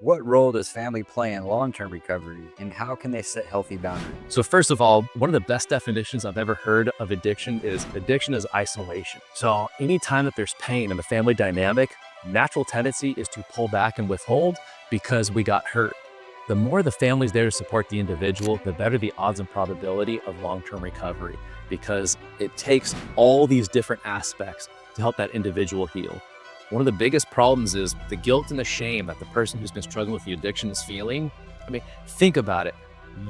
What role does family play in long-term recovery, and how can they set healthy boundaries? So first of all, one of the best definitions I've ever heard of addiction is isolation. So anytime that there's pain in the family dynamic, natural tendency is to pull back and withhold because we got hurt. The more the family's there to support the individual, the better the odds and probability of long-term recovery, because it takes all these different aspects to help that individual heal. One of the biggest problems is the guilt and the shame that the person who's been struggling with the addiction is feeling. I mean, think about it.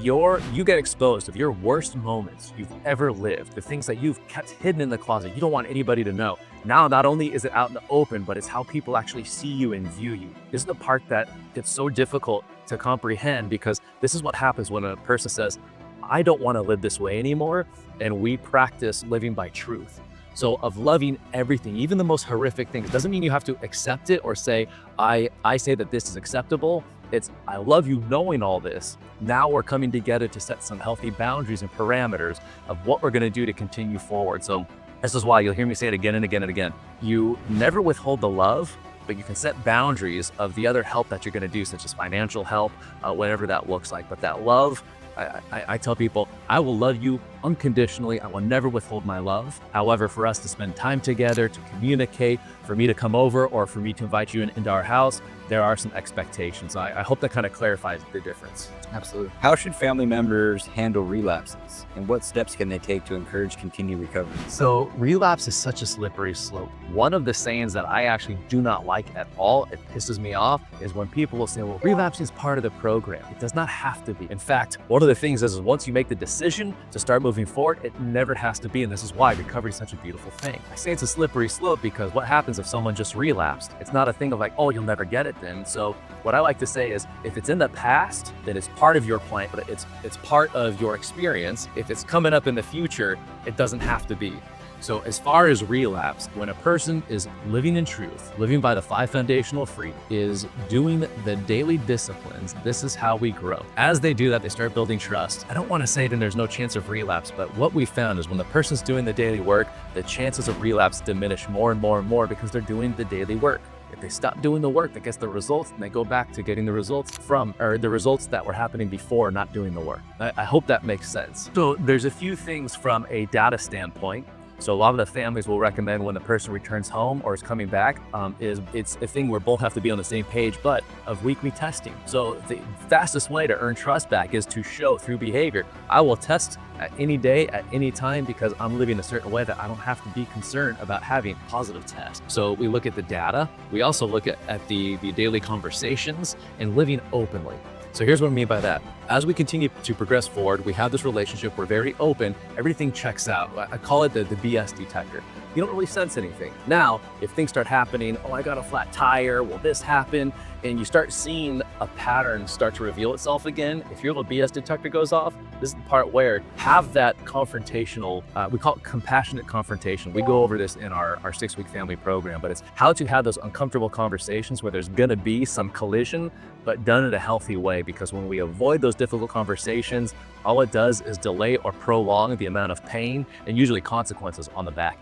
You get exposed to your worst moments you've ever lived, the things that you've kept hidden in the closet. You don't want anybody to know. Now, not only is it out in the open, but it's how people actually see you and view you. This is the part that gets so difficult to comprehend, because this is what happens when a person says, I don't want to live this way anymore. And we practice living by truth. So of loving everything, even the most horrific things, doesn't mean you have to accept it or say, I say that this is acceptable. It's, I love you knowing all this. Now we're coming together to set some healthy boundaries and parameters of what we're going to do to continue forward. So this is why you'll hear me say it again and again and again. You never withhold the love, but you can set boundaries of the other help that you're going to do, such as financial help, whatever that looks like. But that love, I tell people, I will love you unconditionally. I will never withhold my love. However, for us to spend time together, to communicate, for me to come over, or for me to invite you into our house, there are some expectations. I hope that kind of clarifies the difference. Absolutely. How should family members handle relapses, and what steps can they take to encourage continued recovery? So relapse is such a slippery slope. One of the sayings that I actually do not like at all, it pisses me off, is when people will say, well, relapse is part of the program. It does not have to be. In fact, one of the things is once you make the decision to start moving forward, it never has to be. And this is why recovery is such a beautiful thing. I say it's a slippery slope because what happens if someone just relapsed? It's not a thing of like, oh, you'll never get it then. So what I like to say is, if it's in the past, then it's part of your plan, but it's part of your experience. If it's coming up in the future, it doesn't have to be. So as far as relapse, when a person is living in truth, living by the 5 foundational freedoms, is doing the daily disciplines, this is how we grow. As they do that, they start building trust. I don't want to say then there's no chance of relapse, but what we found is when the person's doing the daily work, the chances of relapse diminish more and more and more because they're doing the daily work. If they stop doing the work that gets the results, and they go back to getting the results the results that were happening before not doing the work. I hope that makes sense. So there's a few things from a data standpoint. So a lot of the families will recommend when the person returns home or is coming back, it's a thing where both have to be on the same page, but of weekly testing. So the fastest way to earn trust back is to show through behavior. I will test at any day, at any time, because I'm living a certain way that I don't have to be concerned about having positive tests. So we look at the data. We also look at the daily conversations and living openly. So here's what I mean by that. As we continue to progress forward, we have this relationship, we're very open, everything checks out. I call it the BS detector. You don't really sense anything. Now, if things start happening, oh, I got a flat tire, will this happen? And you start seeing a pattern start to reveal itself again. If your little BS detector goes off, this is the part where have that confrontational, we call it compassionate confrontation. We go over this in our 6-week family program, but it's how to have those uncomfortable conversations where there's gonna be some collision, but done in a healthy way. Because when we avoid those difficult conversations, all it does is delay or prolong the amount of pain and usually consequences on the back